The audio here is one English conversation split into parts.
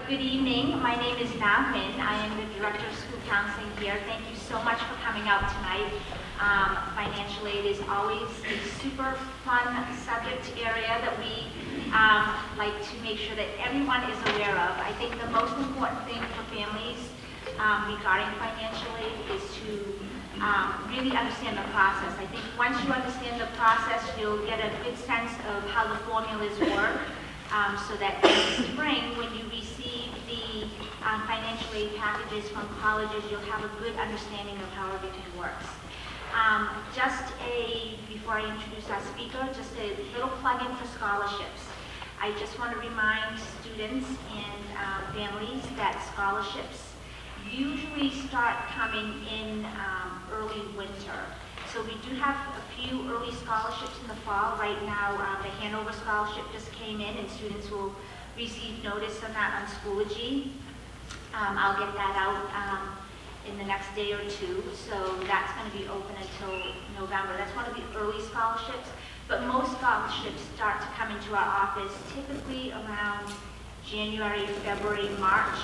Good evening. My name is Na Min. I am the Director of School Counseling here. Thank you so much for coming out tonight. Financial aid is always a super fun subject area that we like to make sure that everyone is aware of. I think the most important thing for families regarding financial aid is to really understand the process. I think once you understand the process, you'll get a good sense of how the formulas work. So that in the spring, when you receive the financial aid packages from colleges, you'll have a good understanding of how everything works. Before I introduce our speaker, just a little plug-in for scholarships. I just want to remind students and families that scholarships usually start coming in early winter. So we do have a few early scholarships in the fall. Right now, the Hanover Scholarship just came in, and students will receive notice on that on Schoology. I'll get that out in the next day or two. So that's going to be open until November. That's one of the early scholarships. But most scholarships start to come into our office typically around January, February, March,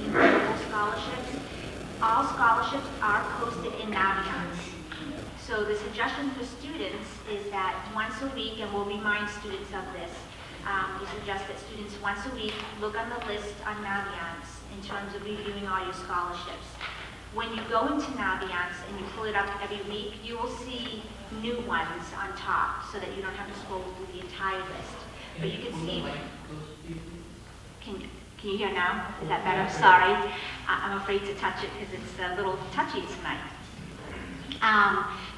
including local scholarships. All scholarships are posted in Naviance. So the suggestion for students is that once a week, and we'll remind students of this, we suggest that students once a week look on the list on Naviance in terms of reviewing all your scholarships. When you go into Naviance and you pull it up every week, you will see new ones on top so that you don't have to scroll through the entire list. But you can see, can you hear now? Is that better? Sorry. I'm afraid to touch it because it's a little touchy tonight.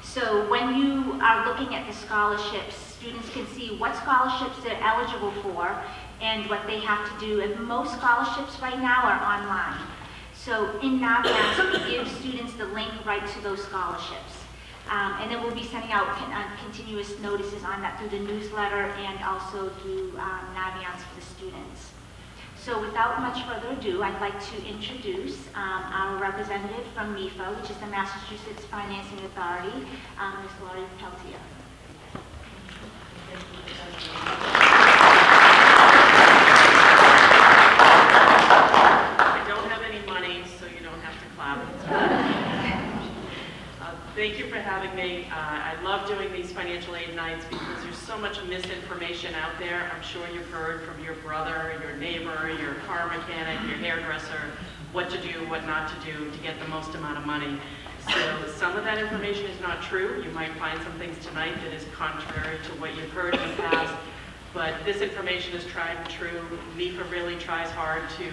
So when you are looking at the scholarships, students can see what scholarships they're eligible for and what they have to do. And most scholarships right now are online. So in Naviance, we give students the link right to those scholarships. And then we'll be sending out continuous notices on that through the newsletter and also through Naviance for the students. So without much further ado, I'd like to introduce our representative from MIFA, which is the Massachusetts Financing Authority, Ms. Lori Peltier. I don't have any money, so you don't have to clap. Thank you for having me. I love doing these financial aid nights because there's so much misinformation out there. I'm sure you've heard from your brother, your neighbor, your car mechanic, your hairdresser, what to do, what not to do to get the most amount of money. So some of that information is not true. You might find some things tonight that is contrary to what you've heard in the past, but this information is tried and true. MIFA really tries hard to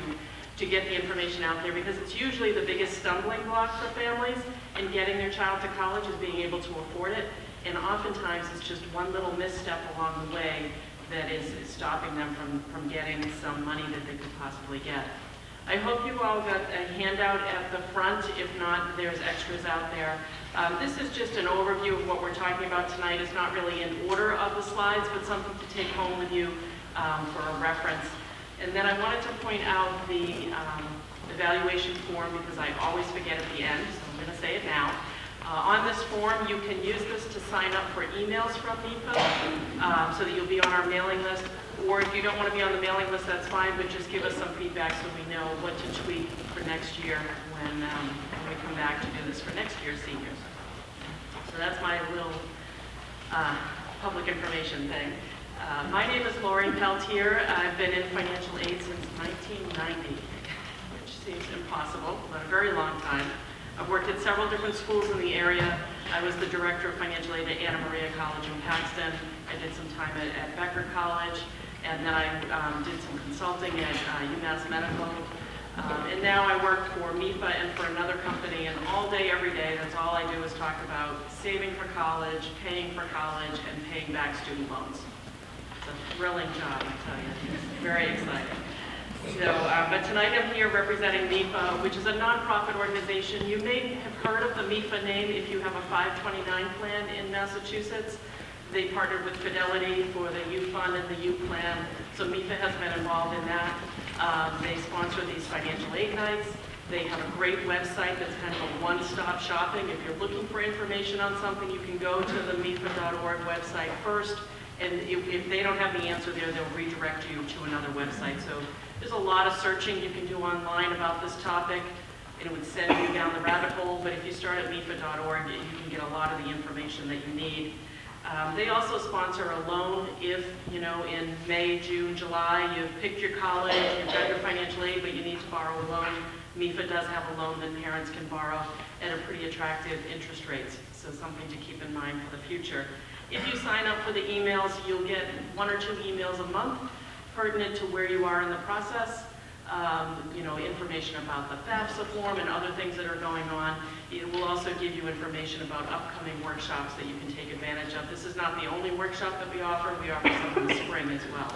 get the information out there because it's usually the biggest stumbling block for families in getting their child to college is being able to afford it. And oftentimes it's just one little misstep along the way that is stopping them from getting some money that they could possibly get. I hope you all got a handout at the front. If not, there's extras out there. This is just an overview of what we're talking about tonight. It's not really in order of the slides, but something to take home with you for a reference. And then I wanted to point out the evaluation form because I always forget at the end, so I'm going to say it now. On this form, you can use this to sign up for emails from MIFA so that you'll be on our mailing list. Or if you don't want to be on the mailing list, that's fine, but just give us some feedback so we know what to tweak for next year when we come back to do this for next year's seniors. So that's my little public information thing. My name is Lori Peltier. I've been in financial aid since 1990, which seems impossible, but a very long time. I've worked at several different schools in the area. I was the director of financial aid at Anna Maria College in Paxton. I did some time at Becker College, and then I did some consulting at UMass Medical. And now I work for MIFA and for another company, and all day, every day, that's all I do is talk about saving for college, paying for college, and paying back student loans. It's a thrilling job, I tell you. It's very exciting. So, but tonight I'm here representing MIFA, which is a nonprofit organization. You may have heard of the MIFA name if you have a 529 plan in Massachusetts. They partnered with Fidelity for the U Fund and the U Plan, so MIFA has been involved in that. They sponsor these financial aid nights. They have a great website that's kind of a one-stop shopping. If you're looking for information on something, you can go to the MIFA.org website first. And if they don't have the answer there, they'll redirect you to another website. So there's a lot of searching you can do online about this topic, and it would send you down the rabbit hole. But if you start at mifa.org, you can get a lot of the information that you need. They also sponsor a loan if, you know, in May, June, July, you've picked your college, you've got your financial aid, but you need to borrow a loan. MIFA does have a loan that parents can borrow at a pretty attractive interest rates, so something to keep in mind for the future. If you sign up for the emails, you'll get 1 or 2 emails a month pertinent to where you are in the process. You know, information about the FAFSA form and other things that are going on. It will also give you information about upcoming workshops that you can take advantage of. This is not the only workshop that we offer. We offer some in the spring as well.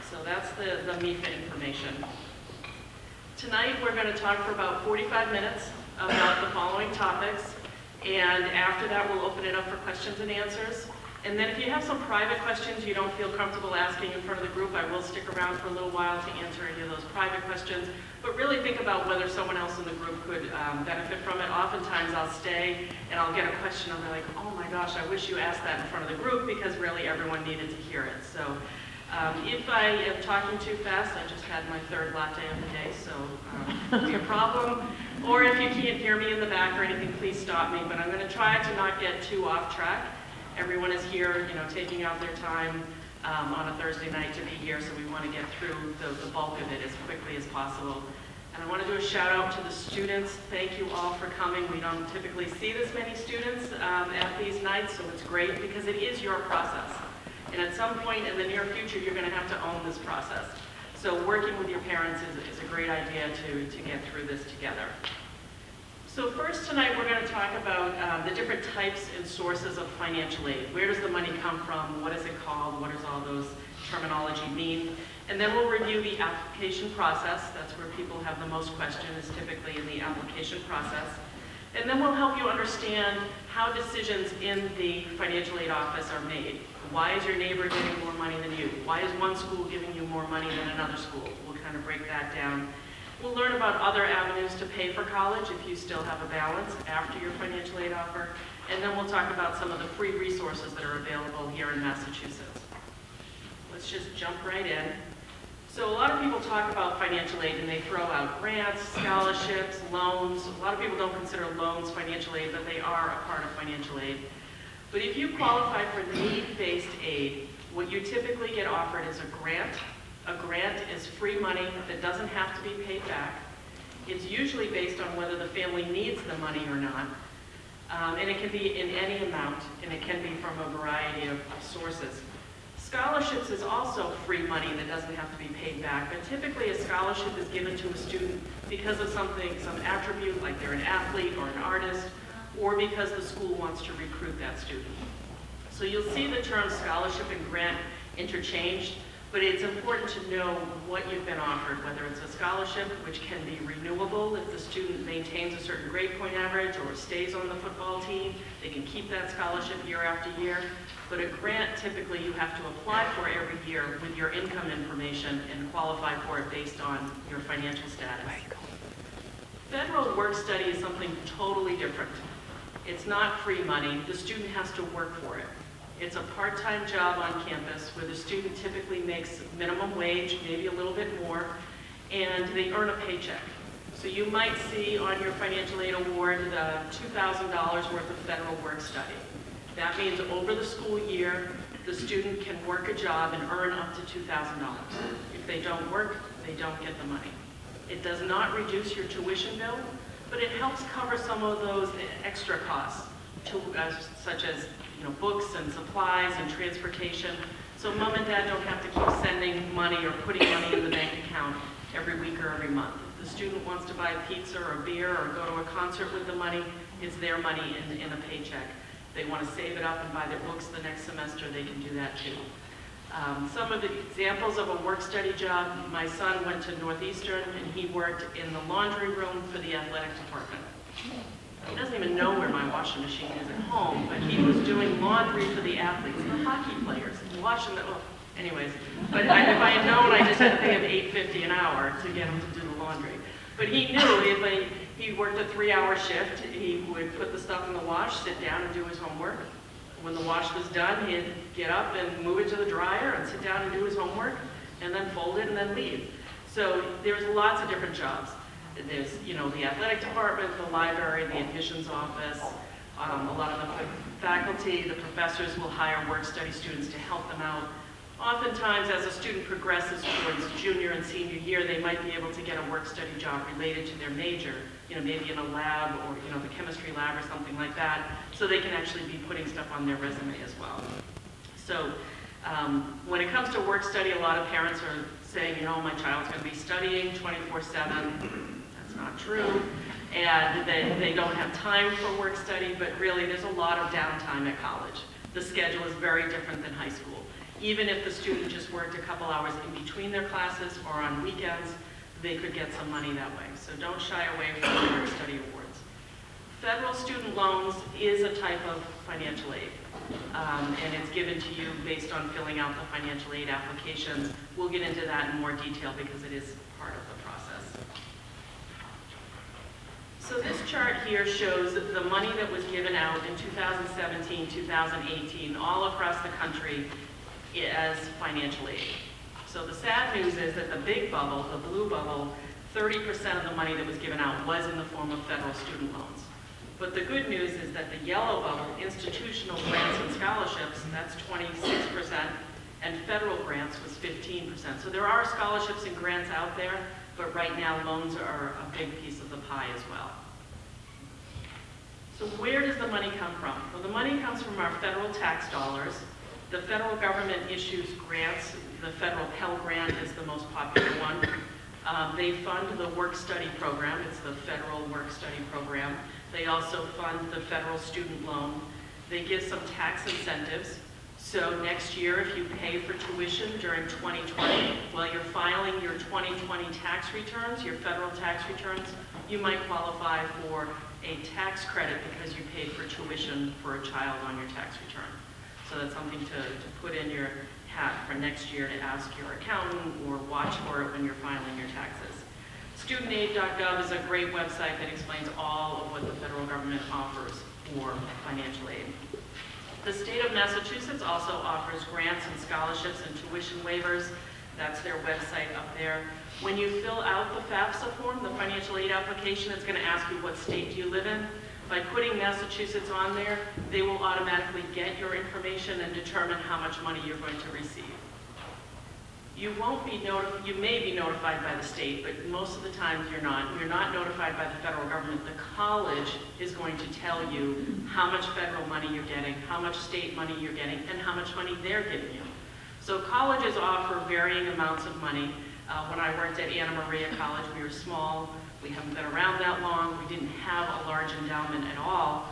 So that's the MIFA information. Tonight we're going to talk for about 45 minutes about the following topics, and after that we'll open it up for questions and answers. And then if you have some private questions you don't feel comfortable asking in front of the group, I will stick around for a little while to answer any of those private questions. But really think about whether someone else in the group could benefit from it. Oftentimes I'll stay and I'll get a question and they're like, oh my gosh, I wish you asked that in front of the group, because really everyone needed to hear it. So if I am talking too fast, I just had my 3rd latte of the day, so it's a problem. Or if you can't hear me in the back or anything, please stop me. But I'm going to try to not get too off track. Everyone is here, you know, taking out their time on a Thursday night to be here, so we want to get through the bulk of it as quickly as possible. And I want to do a shout out to the students. Thank you all for coming. We don't typically see this many students at these nights, so it's great because it is your process. And at some point in the near future, you're going to have to own this process. So working with your parents is a great idea to get through this together. So first tonight we're going to talk about the different types and sources of financial aid. Where does the money come from? What is it called? What does all those terminology mean? And then we'll review the application process. That's where people have the most questions, typically in the application process. And then we'll help you understand how decisions in the financial aid office are made. Why is your neighbor getting more money than you? Why is one school giving you more money than another school? We'll kind of break that down. We'll learn about other avenues to pay for college if you still have a balance after your financial aid offer. And then we'll talk about some of the free resources that are available here in Massachusetts. Let's just jump right in. So a lot of people talk about financial aid and they throw out grants, scholarships, loans. A lot of people don't consider loans financial aid, but they are a part of financial aid. But if you qualify for need-based aid, what you typically get offered is a grant. A grant is free money that doesn't have to be paid back. It's usually based on whether the family needs the money or not. And it can be in any amount, and it can be from a variety of sources. Scholarships is also free money that doesn't have to be paid back, but typically a scholarship is given to a student because of something, some attribute, like they're an athlete or an artist, or because the school wants to recruit that student. So you'll see the terms scholarship and grant interchanged, but it's important to know what you've been offered, whether it's a scholarship, which can be renewable if the student maintains a certain grade point average or stays on the football team. They can keep that scholarship year after year. But a grant, typically you have to apply for every year with your income information and qualify for it based on your financial status. Federal work study is something totally different. It's not free money. The student has to work for it. It's a part-time job on campus where the student typically makes minimum wage, maybe a little bit more, and they earn a paycheck. So you might see on your financial aid award the $2,000 worth of federal work study. That means over the school year, the student can work a job and earn up to $2,000. If they don't work, they don't get the money. It does not reduce your tuition bill, but it helps cover some of those extra costs, such as books and supplies and transportation. So mom and dad don't have to keep sending money or putting money in the bank account every week or every month. If the student wants to buy pizza or beer or go to a concert with the money, it's their money in a paycheck. If they want to save it up and buy their books the next semester, they can do that too. Some of the examples of a work-study job, my son went to Northeastern and he worked in the laundry room for the athletic department. He doesn't even know where my washing machine is at home, but he was doing laundry for the athletes, the hockey players, washing the, anyways. But if I had known, I just had to pay him $8.50 an hour to get him to do the laundry. But he knew if he worked a 3-hour shift, he would put the stuff in the wash, sit down and do his homework, When the wash was done, he'd get up and move it to the dryer and sit down and do his homework, and then fold it and then leave. So there's lots of different jobs. There's, you know, the athletic department, the library, the admissions office. A lot of the faculty, the professors will hire work-study students to help them out. Oftentimes, as a student progresses towards junior and senior year, they might be able to get a work-study job related to their major, you know, maybe in a lab or, you know, the chemistry lab or something like that, so they can actually be putting stuff on their resume as well. So when it comes to work-study, a lot of parents are saying, you know, my child's going to be studying 24/7. That's not true. And they don't have time for work-study, but really there's a lot of downtime at college. The schedule is very different than high school. Even if the student just worked a couple hours in between their classes or on weekends, they could get some money that way. So don't shy away from the work-study awards. Federal student loans is a type of financial aid, and it's given to you based on filling out the financial aid applications. We'll get into that in more detail because it is part of the process. So this chart here shows the money that was given out in 2017, 2018, all across the country as financial aid. So the sad news is that the big bubble, the blue bubble, 30% of the money that was given out was in the form of federal student loans. But the good news is that the yellow bubble, institutional grants and scholarships, that's 26%, and federal grants was 15%. So there are scholarships and grants out there, but right now loans are a big piece of the pie as well. So where does the money come from? Well, the money comes from our federal tax dollars. The federal government issues grants. The federal Pell Grant is the most popular one. They fund the work-study program. It's the federal work-study program. They also fund the federal student loan. They give some tax incentives. So next year, if you pay for tuition during 2020, while you're filing your 2020 tax returns, your federal tax returns, you might qualify for a tax credit because you paid for tuition for a child on your tax return. So that's something to put in your hat for next year to ask your accountant or watch for it when you're filing your taxes. Studentaid.gov is a great website that explains all of what the federal government offers for financial aid. The state of Massachusetts also offers grants and scholarships and tuition waivers. That's their website up there. When you fill out the FAFSA form, the financial aid application, it's going to ask you what state do you live in. By putting Massachusetts on there, they will automatically get your information and determine how much money you're going to receive. You may be notified by the state, but most of the time you're not. You're not notified by the federal government. The college is going to tell you how much federal money you're getting, how much state money you're getting, and how much money they're giving you. So colleges offer varying amounts of money. When I worked at Anna Maria College, we were small. We haven't been around that long. We didn't have a large endowment at all.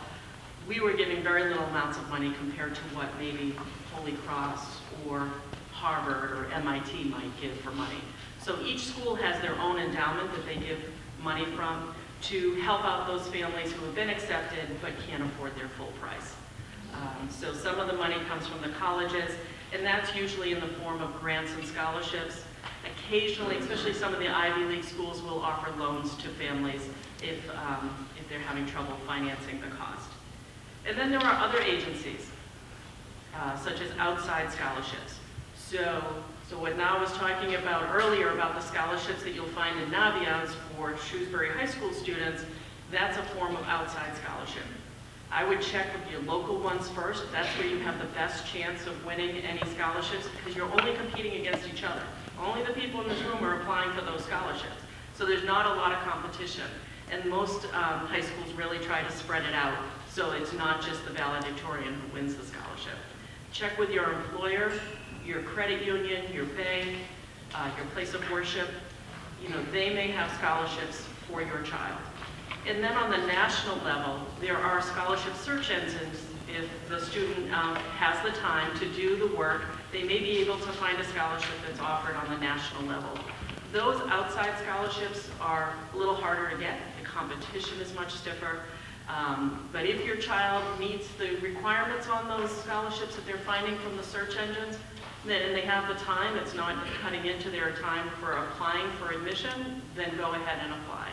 We were giving very little amounts of money compared to what maybe Holy Cross or Harvard or MIT might give for money. So each school has their own endowment that they give money from to help out those families who have been accepted but can't afford their full price. So some of the money comes from the colleges, and that's usually in the form of grants and scholarships. Occasionally, especially some of the Ivy League schools will offer loans to families if they're having trouble financing the cost. And then there are other agencies, such as outside scholarships. So what Na was talking about earlier about the scholarships that you'll find in Naviance for Shrewsbury High School students, that's a form of outside scholarship. I would check with your local ones first. That's where you have the best chance of winning any scholarships because you're only competing against each other. Only the people in this room are applying for those scholarships. So there's not a lot of competition. And most high schools really try to spread it out so it's not just the valedictorian who wins the scholarship. Check with your employer, your credit union, your bank, your place of worship. You know, they may have scholarships for your child. And then on the national level, there are scholarship search engines. If the student has the time to do the work, they may be able to find a scholarship that's offered on the national level. Those outside scholarships are a little harder to get. The competition is much stiffer. But if your child meets the requirements on those scholarships that they're finding from the search engines, and they have the time, it's not cutting into their time for applying for admission, then go ahead and apply.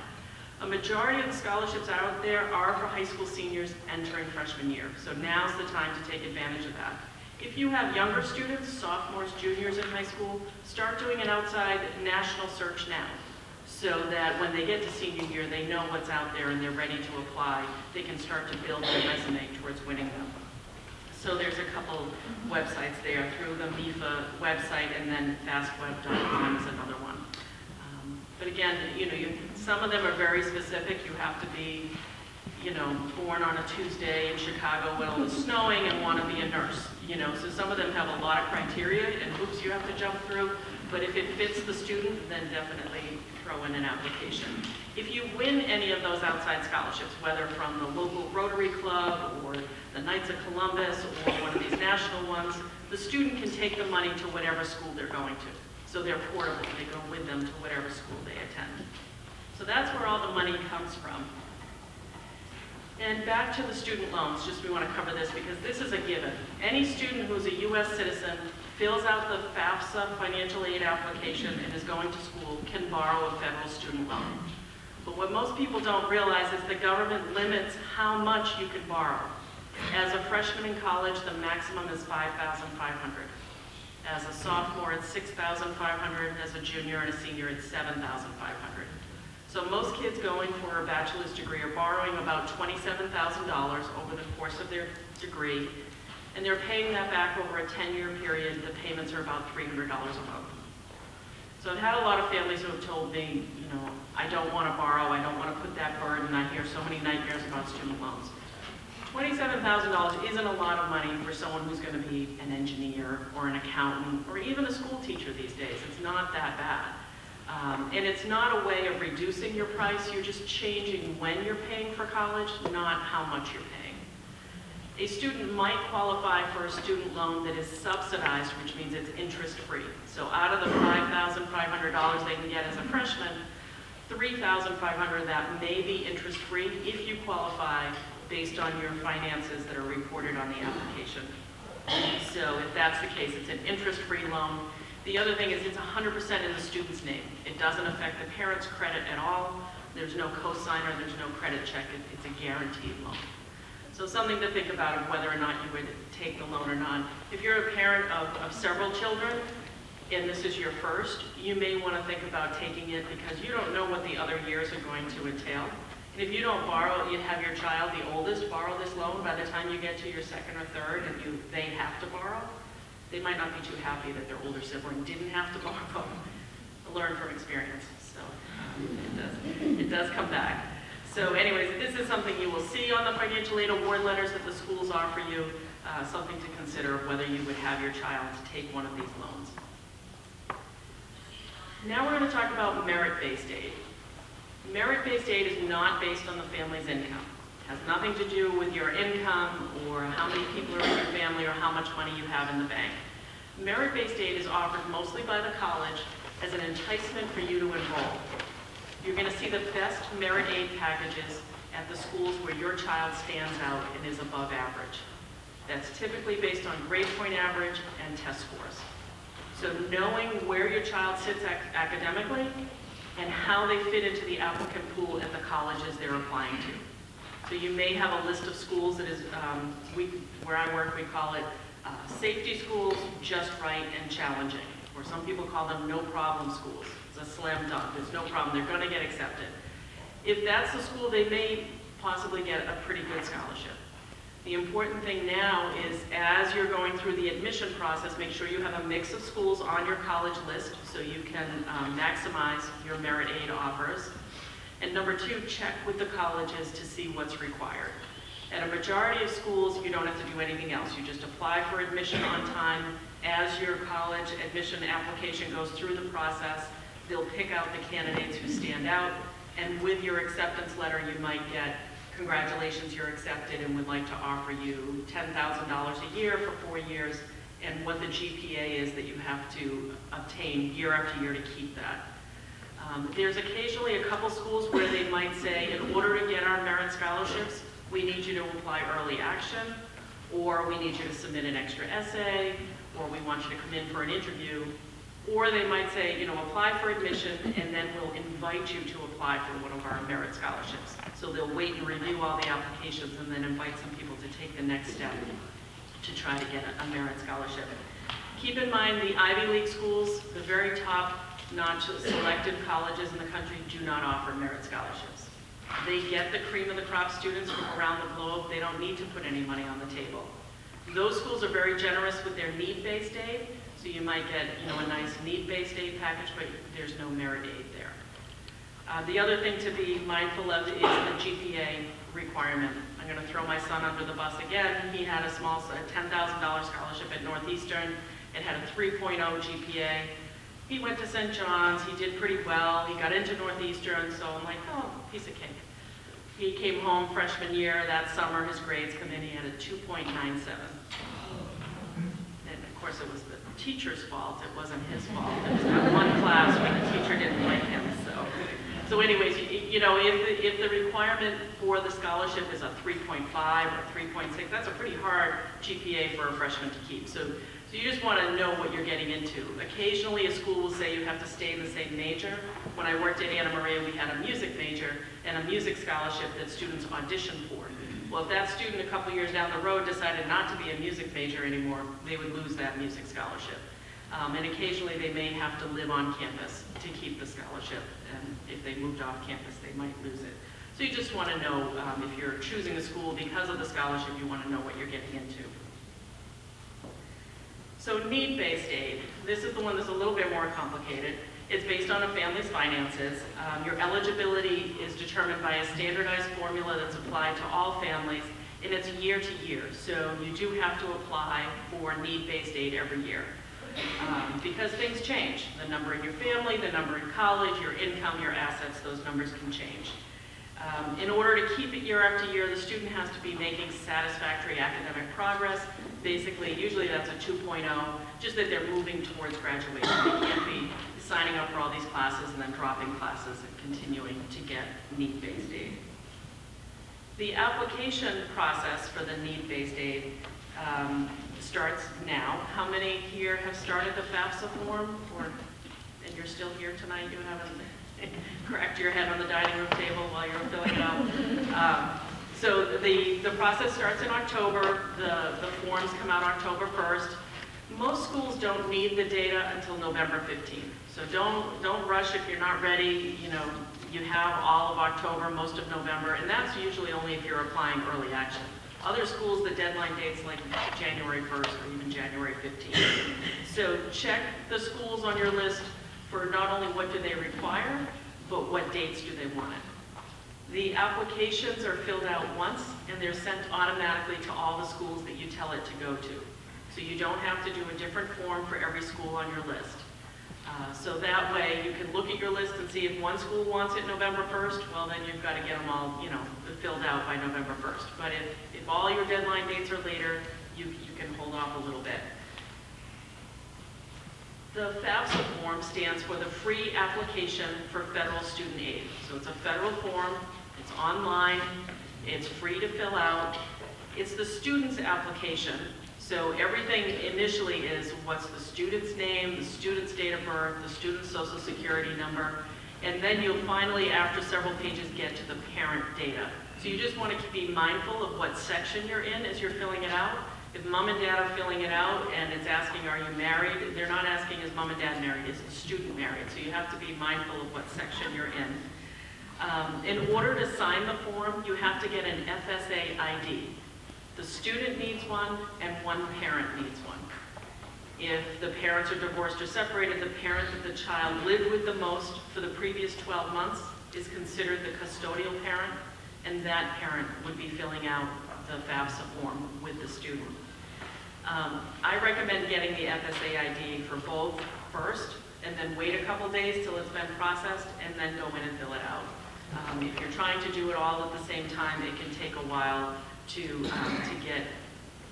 A majority of the scholarships out there are for high school seniors entering freshman year, so now's the time to take advantage of that. If you have younger students, sophomores, juniors in high school, start doing an outside national search now, so that when they get to senior year, they know what's out there and they're ready to apply. They can start to build their resume towards winning them. So there's a couple websites there through the MIFA website, and then fastweb.com is another one. But again, some of them are very specific. You have to be, born on a Tuesday in Chicago when it's snowing and want to be a nurse. So some of them have a lot of criteria and hoops you have to jump through. But if it fits the student, then definitely throw in an application. If you win any of those outside scholarships, whether from the local Rotary Club or the Knights of Columbus or one of these national ones, the student can take the money to whatever school they're going to. So they're portable, they go with them to whatever school they attend. So that's where all the money comes from. And back to the student loans, we want to cover this because this is a given. Any student who's a U.S. citizen, fills out the FAFSA financial aid application and is going to school can borrow a federal student loan. But what most people don't realize is the government limits how much you can borrow. As a freshman in college, the maximum is $5,500. As a sophomore, it's $6,500. As a junior and a senior, it's $7,500. So most kids going for a bachelor's degree are borrowing about $27,000 over the course of their degree, and they're paying that back over a 10-year period. The payments are about $300 a month. So I've had a lot of families who have told me, I don't want to borrow, I don't want to put that burden. I hear so many nightmares about student loans. $27,000 isn't a lot of money for someone who's going to be an engineer or an accountant or even a school teacher these days. It's not that bad. And it's not a way of reducing your price. You're just changing when you're paying for college, not how much you're paying. A student might qualify for a student loan that is subsidized, which means it's interest-free. So out of the $5,500 they can get as a freshman, $3,500 of that may be interest-free if you qualify based on your finances that are reported on the application. So if that's the case, it's an interest-free loan. The other thing is it's 100% in the student's name. It doesn't affect the parent's credit at all. There's no cosigner, there's no credit check. It's a guaranteed loan. So something to think about of whether or not you would take the loan or not. If you're a parent of several children, and this is your first, you may want to think about taking it because you don't know what the other years are going to entail. And if you don't borrow, you have your child, the oldest, borrow this loan. By the time you get to your second or third and they have to borrow, they might not be too happy that their older sibling didn't have to borrow. Learn from experience, so it does come back. So anyways, this is something you will see on the financial aid award letters that the schools offer you, something to consider of whether you would have your child take one of these loans. Now we're going to talk about merit-based aid. Merit-based aid is not based on the family's income. It has nothing to do with your income or how many people are in your family or how much money you have in the bank. Merit-based aid is offered mostly by the college as an enticement for you to enroll. You're going to see the best merit aid packages at the schools where your child stands out and is above average. That's typically based on grade point average and test scores. So knowing where your child sits academically and how they fit into the applicant pool at the colleges they're applying to. So you may have a list of schools that is, where I work, we call it safety schools, just right, and challenging. Or some people call them no-problem schools. It's a slam dunk. There's no problem. They're going to get accepted. If that's the school, they may possibly get a pretty good scholarship. The important thing now is as you're going through the admission process, make sure you have a mix of schools on your college list so you can maximize your merit aid offers. And number two, check with the colleges to see what's required. At a majority of schools, you don't have to do anything else. You just apply for admission on time. As your college admission application goes through the process, they'll pick out the candidates who stand out, and with your acceptance letter, you might get, congratulations, you're accepted, and would like to offer you $10,000 a year for 4 years, and what the GPA is that you have to obtain year after year to keep that. There's occasionally a couple schools where they might say, in order to get our merit scholarships, we need you to apply early action, or we need you to submit an extra essay, or we want you to come in for an interview, Or they might say, apply for admission, and then we'll invite you to apply for one of our merit scholarships. So they'll wait and review all the applications and then invite some people to take the next step to try to get a merit scholarship. Keep in mind the Ivy League schools, the very top non-selected colleges in the country do not offer merit scholarships. They get the cream of the crop students from around the globe. They don't need to put any money on the table. Those schools are very generous with their need-based aid, so you might get a nice need-based aid package, but there's no merit aid there. The other thing to be mindful of is the GPA requirement. I'm going to throw my son under the bus again. He had a small $10,000 scholarship at Northeastern. It had a 3.0 GPA. He went to St. John's. He did pretty well. He got into Northeastern, so I'm like, oh, piece of cake. He came home freshman year. That summer, his grades come in. He had a 2.97. And of course, it was the teacher's fault. It wasn't his fault. It was that one class where the teacher didn't like him. So anyways, if the requirement for the scholarship is a 3.5 or 3.6, that's a pretty hard GPA for a freshman to keep. So you just want to know what you're getting into. Occasionally, a school will say you have to stay in the same major. When I worked at Anna Maria, we had a music major and a music scholarship that students auditioned for. Well, if that student a couple years down the road decided not to be a music major anymore, they would lose that music scholarship. And occasionally, they may have to live on campus to keep the scholarship. And if they moved off campus, they might lose it. So you just want to know if you're choosing a school because of the scholarship, you want to know what you're getting into. So need-based aid, this is the one that's a little bit more complicated. It's based on a family's finances. Your eligibility is determined by a standardized formula that's applied to all families, and it's year to year. So you do have to apply for need-based aid every year. Because things change. The number in your family, the number in college, your income, your assets, those numbers can change. In order to keep it year after year, the student has to be making satisfactory academic progress. Basically, usually that's a 2.0, just that they're moving towards graduation. They can't be signing up for all these classes and then dropping classes and continuing to get need-based aid. The application process for the need-based aid starts now. How many here have started the FAFSA form? And you're still here tonight? You haven't cracked your head on the dining room table while you're filling it out? So the process starts in October. The forms come out October 1st. Most schools don't need the data until November 15th. So don't rush if you're not ready. You have all of October, most of November, and that's usually only if you're applying early action. Other schools, the deadline date's like January 1st or even January 15th. So check the schools on your list for not only what do they require, but what dates do they want it. The applications are filled out once, and they're sent automatically to all the schools that you tell it to go to. So you don't have to do a different form for every school on your list. So that way you can look at your list and see if one school wants it November 1st, well then you've got to get them all, filled out by November 1st. But if all your deadline dates are later, you can hold off a little bit. The FAFSA form stands for the Free Application for Federal Student Aid. So it's a federal form, it's online, it's free to fill out. It's the student's application. So everything initially is what's the student's name, the student's date of birth, the student's social security number, and then you'll finally, after several pages, get to the parent data. So you just want to be mindful of what section you're in as you're filling it out. If mom and dad are filling it out and it's asking, are you married? They're not asking, is mom and dad married? Is the student married? So you have to be mindful of what section you're in. In order to sign the form, you have to get an FSA ID. The student needs one, and one parent needs one. If the parents are divorced or separated, the parent that the child lived with the most for the previous 12 months is considered the custodial parent, and that parent would be filling out the FAFSA form with the student. I recommend getting the FSA ID for both first, and then wait a couple days till it's been processed, and then go in and fill it out. If you're trying to do it all at the same time, it can take a while to get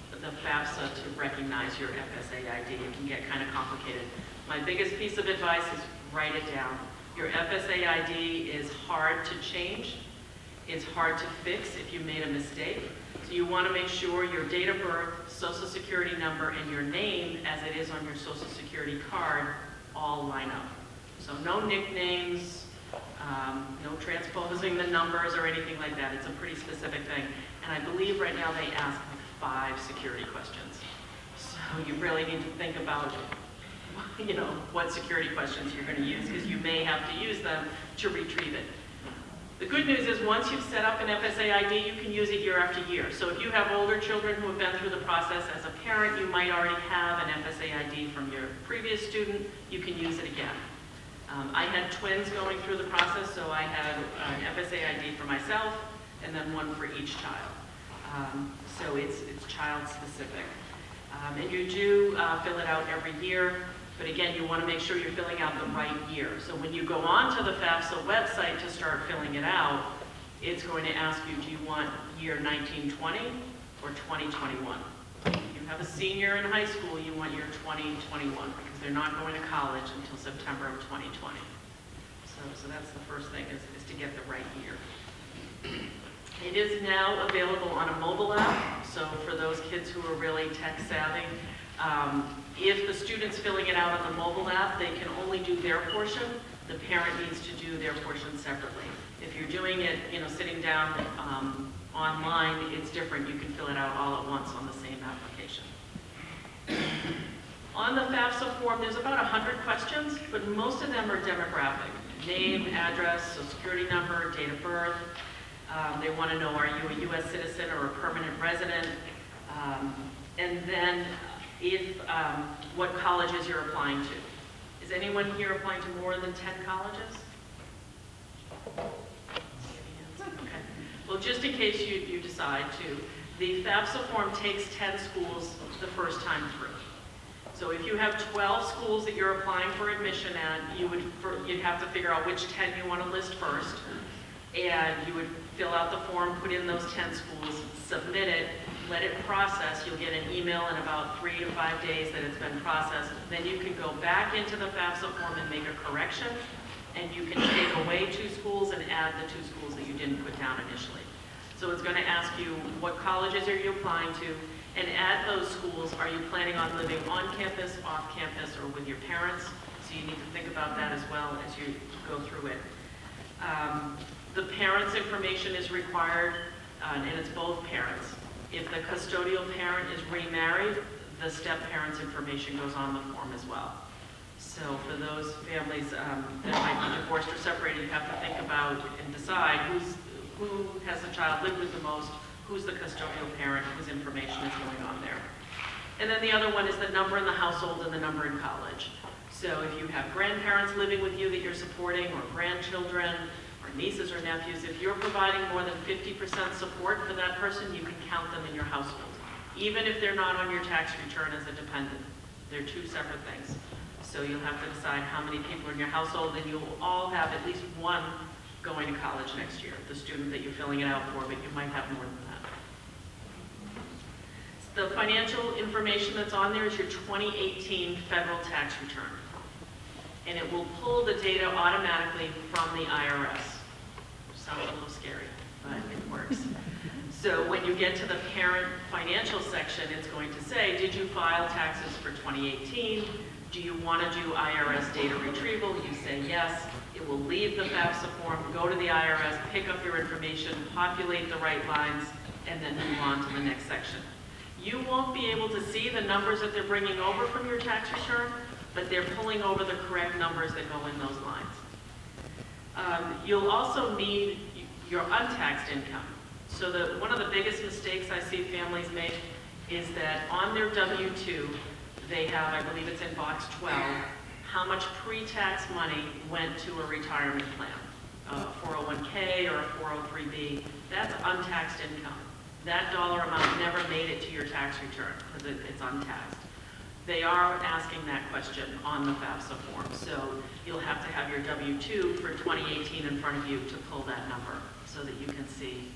the FAFSA to recognize your FSA ID. It can get kind of complicated. My biggest piece of advice is write it down. Your FSA ID is hard to change. It's hard to fix if you made a mistake. So you want to make sure your date of birth, social security number, and your name, as it is on your social security card, all line up. So no nicknames, no transposing the numbers or anything like that. It's a pretty specific thing. And I believe right now they ask like 5 security questions. So you really need to think about, you know, what security questions you're going to use, because you may have to use them to retrieve it. The good news is once you've set up an FSA ID, you can use it year after year. So if you have older children who have been through the process as a parent, you might already have an FSA ID from your previous student. You can use it again. I had twins going through the process, so I had an FSA ID for myself and then one for each child. So it's child specific. And you do fill it out every year. But again, you want to make sure you're filling out the right year. So when you go onto the FAFSA website to start filling it out, it's going to ask you, do you want year 1920 or 2021? If you have a senior in high school, you want year 2021 because they're not going to college until September of 2020. So that's the first thing is to get the right year. It is now available on a mobile app. So for those kids who are really tech savvy, if the student's filling it out on the mobile app, they can only do their portion. The parent needs to do their portion separately. If you're doing it, you know, sitting down online, it's different. You can fill it out all at once on the same application. On the FAFSA form, there's about 100 questions, but most of them are demographic. Name, address, social security number, date of birth. They want to know, are you a U.S. citizen or a permanent resident? And then what colleges you're applying to. Is anyone here applying to more than 10 colleges? Okay. Well, just in case you decide to, the FAFSA form takes 10 schools the first time through. So if you have 12 schools that you're applying for admission at, you'd have to figure out which 10 you want to list first, and you would fill out the form, put in those 10 schools, submit it, let it process. You'll get an email in about 3 to 5 days that it's been processed. Then you can go back into the FAFSA form and make a correction, and you can take away 2 schools and add the 2 schools that you didn't put down initially. So it's going to ask you what colleges are you applying to, and at those schools, are you planning on living on campus, off campus, or with your parents? So you need to think about that as well as you go through it. The parents' information is required, and it's both parents. If the custodial parent is remarried, the step-parent's information goes on the form as well. So for those families that might be divorced or separated, you have to think about and decide who has the child lived with the most, who's the custodial parent, whose information is going on there. And then the other one is the number in the household and the number in college. So if you have grandparents living with you that you're supporting, or grandchildren, or nieces or nephews, if you're providing more than 50% support for that person, you can count them in your household, even if they're not on your tax return as a dependent. They're 2 separate things. So you'll have to decide how many people are in your household, and you'll all have at least one going to college next year, the student that you're filling it out for, but you might have more than that. The financial information that's on there is your 2018 federal tax return. And it will pull the data automatically from the IRS. Sounds a little scary, but it works. So when you get to the parent financial section, it's going to say, did you file taxes for 2018? Do you want to do IRS data retrieval? You say yes. It will leave the FAFSA form, go to the IRS, pick up your information, populate the right lines, and then move on to the next section. You won't be able to see the numbers that they're bringing over from your tax return, but they're pulling over the correct numbers that go in those lines. You'll also need your untaxed income. So one of the biggest mistakes I see families make is that on their W-2, they have, I believe it's in box 12, how much pre-tax money went to a retirement plan, a 401k or a 403b. That's untaxed income. That dollar amount never made it to your tax return because it's untaxed. They are asking that question on the FAFSA form. So you'll have to have your W-2 for 2018 in front of you to pull that number so that you can see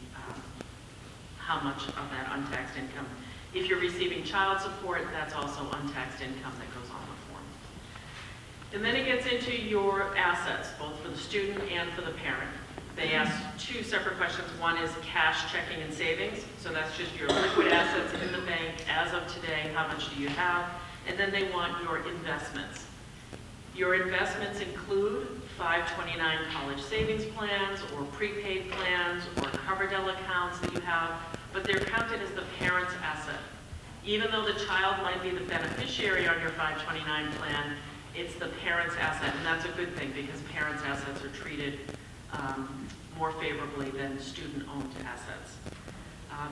how much of that untaxed income. If you're receiving child support, that's also untaxed income that goes on the form. And then it gets into your assets, both for the student and for the parent. They ask 2 separate questions. One is cash, checking, and savings. So that's just your liquid assets in the bank as of today. How much do you have? And then they want your investments. Your investments include 529 college savings plans or prepaid plans or Coverdell accounts that you have, but they're counted as the parent's asset. Even though the child might be the beneficiary on your 529 plan, it's the parent's asset, and that's a good thing because parents' assets are treated more favorably than student-owned assets.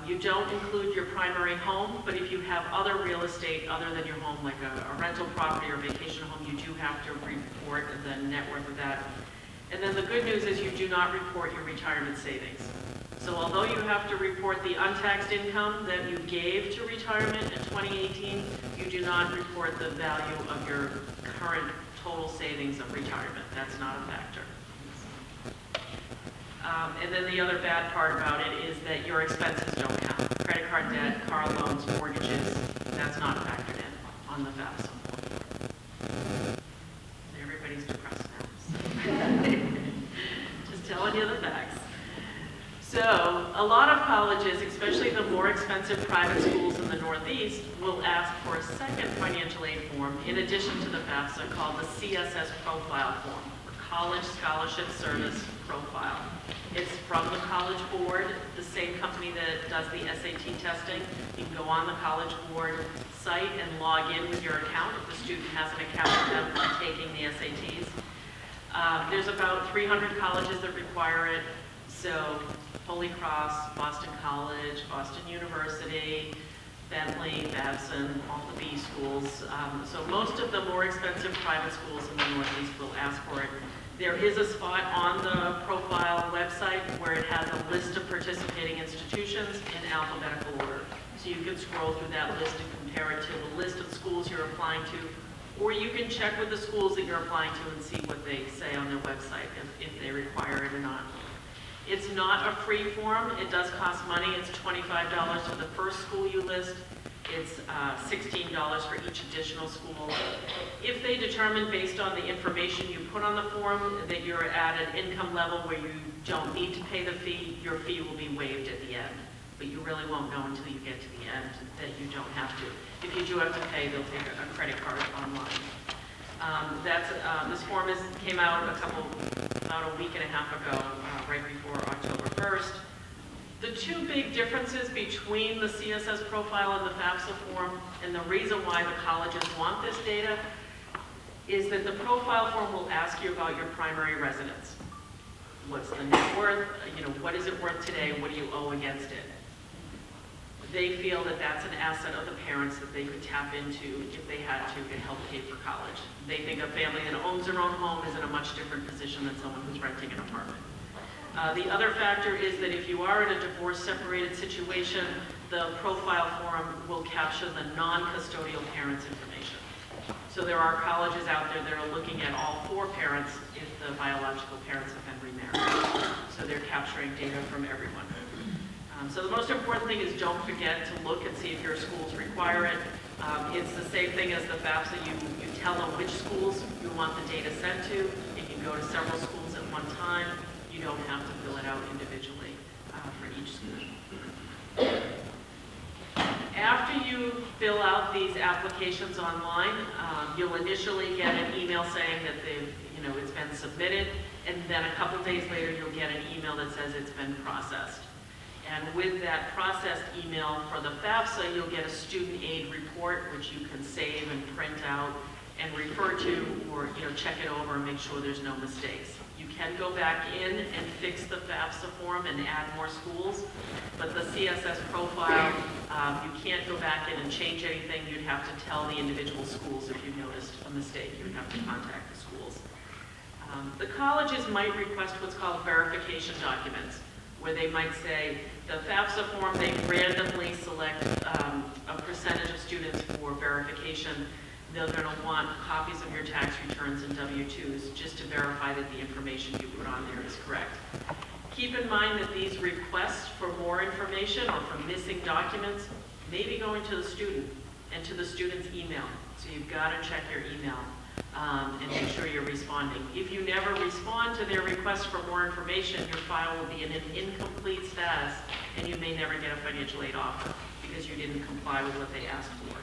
You don't include your primary home, but if you have other real estate other than your home, like a rental property or vacation home, you do have to report the net worth of that. And then the good news is you do not report your retirement savings. So although you have to report the untaxed income that you gave to retirement in 2018, you do not report the value of your current total savings of retirement. That's not a factor. And then the other bad part about it is that your expenses don't count. Credit card debt, car loans, mortgages, that's not factored in on the FAFSA form. Everybody's depressed now. Just telling you the facts. So a lot of colleges, especially the more expensive private schools in the Northeast, will ask for a second financial aid form in addition to the FAFSA called the CSS Profile Form, or College Scholarship Service Profile. It's from the College Board, the same company that does the SAT testing. You can go on the College Board site and log in with your account if the student has an account with them from taking the SATs. There's about 300 colleges that require it. So Holy Cross, Boston College, Boston University, Bentley, Babson, all the B schools. So most of the more expensive private schools in the Northeast will ask for it. There is a spot on the profile website where it has a list of participating institutions in alphabetical order. So you can scroll through that list and compare it to the list of schools you're applying to, or you can check with the schools that you're applying to and see what they say on their website, if they require it or not. It's not a free form. It does cost money. It's $25 for the first school you list. It's $16 for each additional school. If they determine based on the information you put on the form that you're at an income level where you don't need to pay the fee, your fee will be waived at the end. But you really won't know until you get to the end that you don't have to. If you do have to pay, they'll take a credit card online. This form came out about a week and a half ago, right before October 1st. The two big differences between the CSS profile and the FAFSA form, and the reason why the colleges want this data, is that the profile form will ask you about your primary residence. What's the net worth? What is it worth today? What do you owe against it? They feel that that's an asset of the parents that they could tap into if they had to help pay for college. They think a family that owns their own home is in a much different position than someone who's renting an apartment. The other factor is that if you are in a divorce-separated situation, the profile form will capture the non-custodial parents' information. So there are colleges out there that are looking at all four parents if the biological parents have been remarried. So they're capturing data from everyone. So the most important thing is don't forget to look and see if your schools require it. It's the same thing as the FAFSA. You tell them which schools you want the data sent to. You can go to several schools at one time. You don't have to fill it out individually for each school. After you fill out these applications online, you'll initially get an email saying that it's been submitted, and then a couple days later you'll get an email that says it's been processed. And with that processed email for the FAFSA, you'll get a student aid report, which you can save and print out and refer to, or check it over and make sure there's no mistakes. You can go back in and fix the FAFSA form and add more schools, but the CSS profile, you can't go back in and change anything. You'd have to tell the individual schools if you noticed a mistake. You would have to contact the schools. The colleges might request what's called verification documents, where they might say, the FAFSA form, they randomly select a percentage of students for verification. They're going to want copies of your tax returns and W-2s just to verify that the information you put on there is correct. Keep in mind that these requests for more information or for missing documents may be going to the student and to the student's email. So you've got to check your email and make sure you're responding. If you never respond to their request for more information, your file will be in an incomplete status and you may never get a financial aid offer because you didn't comply with what they asked for.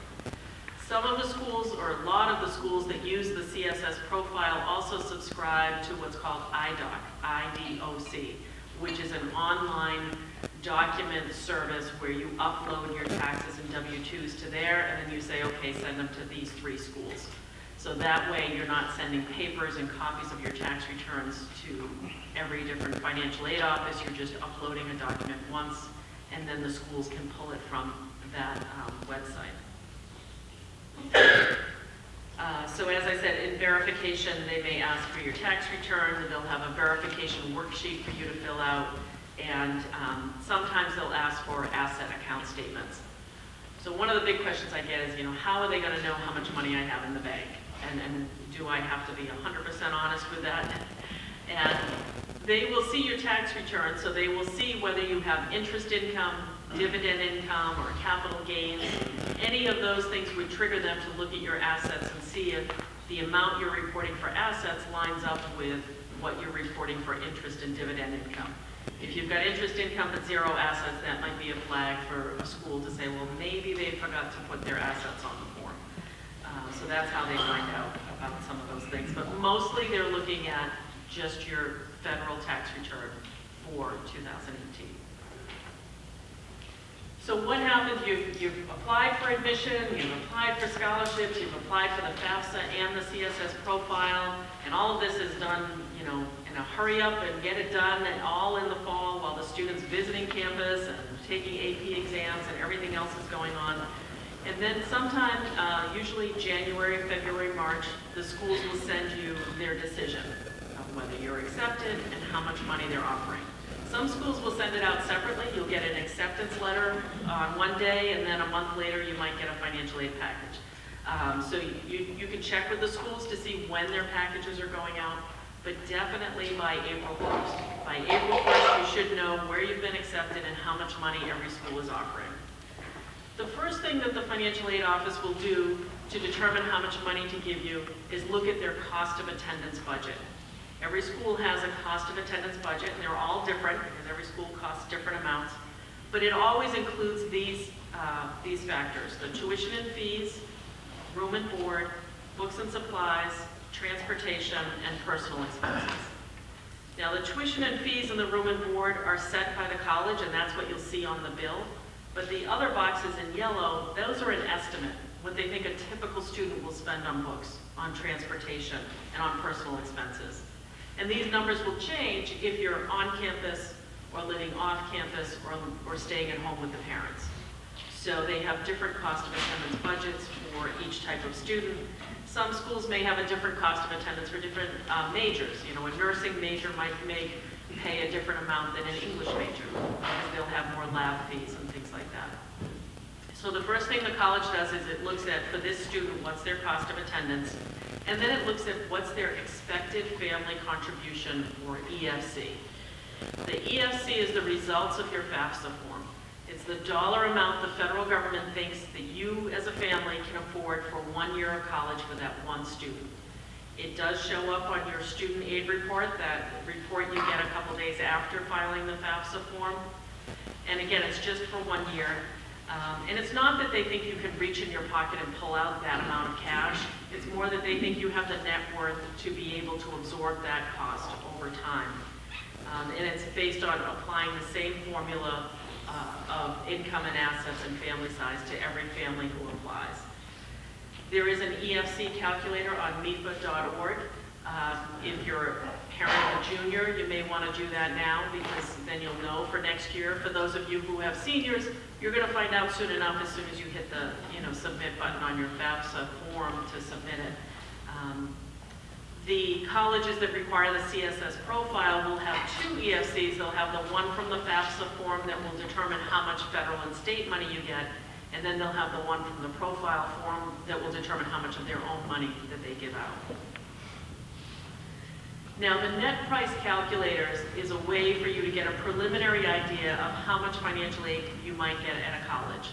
Some of the schools, or a lot of the schools that use the CSS profile also subscribe to what's called IDOC, I-D-O-C, which is an online document service where you upload your taxes and W-2s to there, and then you say, okay, send them to these 3 schools. So that way you're not sending papers and copies of your tax returns to every different financial aid office. You're just uploading a document once, and then the schools can pull it from that website. So as I said, in verification, they may ask for your tax return, and they'll have a verification worksheet for you to fill out, and sometimes they'll ask for asset account statements. So one of the big questions I get is, how are they going to know how much money I have in the bank? And do I have to be 100% honest with that? And they will see your tax return, so they will see whether you have interest income, dividend income, or capital gains. Any of those things would trigger them to look at your assets and see if the amount you're reporting for assets lines up with what you're reporting for interest and dividend income. If you've got interest income but 0 assets, that might be a flag for a school to say, well, maybe they forgot to put their assets on the form. So that's how they find out about some of those things. But mostly they're looking at just your federal tax return for 2018. So what happens, you've applied for admission, you've applied for scholarships, you've applied for the FAFSA and the CSS profile, and all of this is done, in a hurry up and get it done, and all in the fall while the student's visiting campus and taking AP exams and everything else is going on. And then sometime, usually January, February, March, the schools will send you their decision of whether you're accepted and how much money they're offering. Some schools will send it out separately. You'll get an acceptance letter on one day, and then a month later you might get a financial aid package. So you can check with the schools to see when their packages are going out, but definitely by April 1st. By April 1st, you should know where you've been accepted and how much money every school is offering. The first thing that the financial aid office will do to determine how much money to give you is look at their cost of attendance budget. Every school has a cost of attendance budget, and they're all different because every school costs different amounts. But it always includes these factors: the tuition and fees, room and board, books and supplies, transportation, and personal expenses. Now, the tuition and fees and the room and board are set by the college, and that's what you'll see on the bill. But the other boxes in yellow, those are an estimate, what they think a typical student will spend on books, on transportation, and on personal expenses. And these numbers will change if you're on campus or living off campus or staying at home with the parents. So they have different cost of attendance budgets for each type of student. Some schools may have a different cost of attendance for different majors. A nursing major might pay a different amount than an English major, because they'll have more lab fees and things like that. So the first thing the college does is it looks at, for this student, what's their cost of attendance, and then it looks at what's their expected family contribution, or EFC. The EFC is the results of your FAFSA form. It's the dollar amount the federal government thinks that you as a family can afford for 1 year of college for that one student. It does show up on your student aid report, that report you get a couple days after filing the FAFSA form. And again, it's just for 1 year. And it's not that they think you can reach in your pocket and pull out that amount of cash. It's more that they think you have the net worth to be able to absorb that cost over time. And it's based on applying the same formula of income and assets and family size to every family who applies. There is an EFC calculator on MEFA.org. If you're a parent of a junior, you may want to do that now, because then you'll know for next year. For those of you who have seniors, you're going to find out soon enough as soon as you hit the submit button on your FAFSA form to submit it. The colleges that require the CSS profile will have 2 EFCs. They'll have the one from the FAFSA form that will determine how much federal and state money you get, and then they'll have the one from the profile form that will determine how much of their own money that they give out. Now, the net price calculators is a way for you to get a preliminary idea of how much financial aid you might get at a college.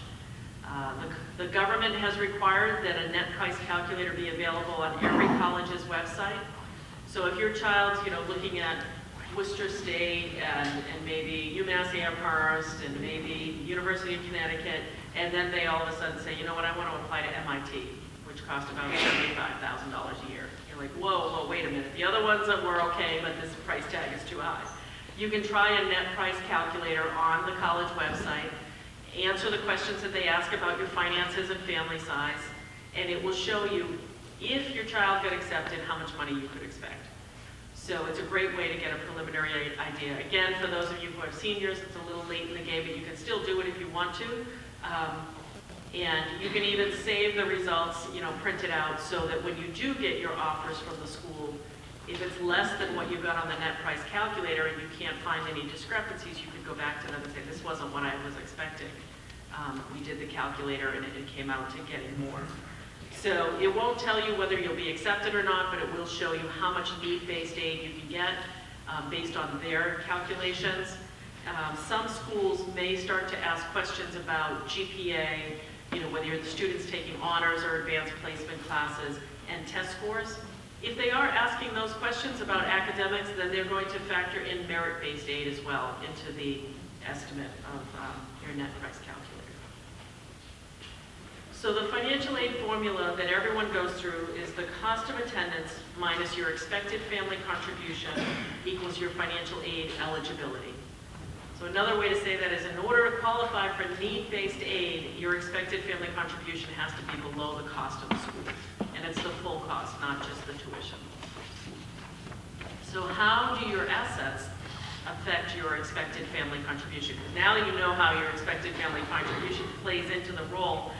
The government has required that a net price calculator be available on every college's website. So if your child's, looking at Worcester State and maybe UMass Amherst and maybe University of Connecticut, and then they all of a sudden say, you know what, I want to apply to MIT. which cost about $75,000 a year. You're like, whoa, wait a minute. The other ones that were okay, but this price tag is too high. You can try a net price calculator on the college website, answer the questions that they ask about your finances and family size, and it will show you if your child got accepted, how much money you could expect. So it's a great way to get a preliminary idea. Again, for those of you who are seniors, it's a little late in the game, but you can still do it if you want to. And you can even save the results, print it out, so that when you do get your offers from the school, if it's less than what you got on the net price calculator and you can't find any discrepancies, you could go back to them and say, this wasn't what I was expecting. We did the calculator and it came out to getting more. So it won't tell you whether you'll be accepted or not, but it will show you how much need-based aid you can get based on their calculations. Some schools may start to ask questions about GPA, whether you're the students taking honors or advanced placement classes, and test scores. If they are asking those questions about academics, then they're going to factor in merit-based aid as well into the estimate of your net price calculator. So the financial aid formula that everyone goes through is the cost of attendance minus your expected family contribution equals your financial aid eligibility. So another way to say that is, in order to qualify for need-based aid, your expected family contribution has to be below the cost of the school. And it's the full cost, not just the tuition. So how do your assets affect your expected family contribution? Because now that you know how your expected family contribution plays into the role,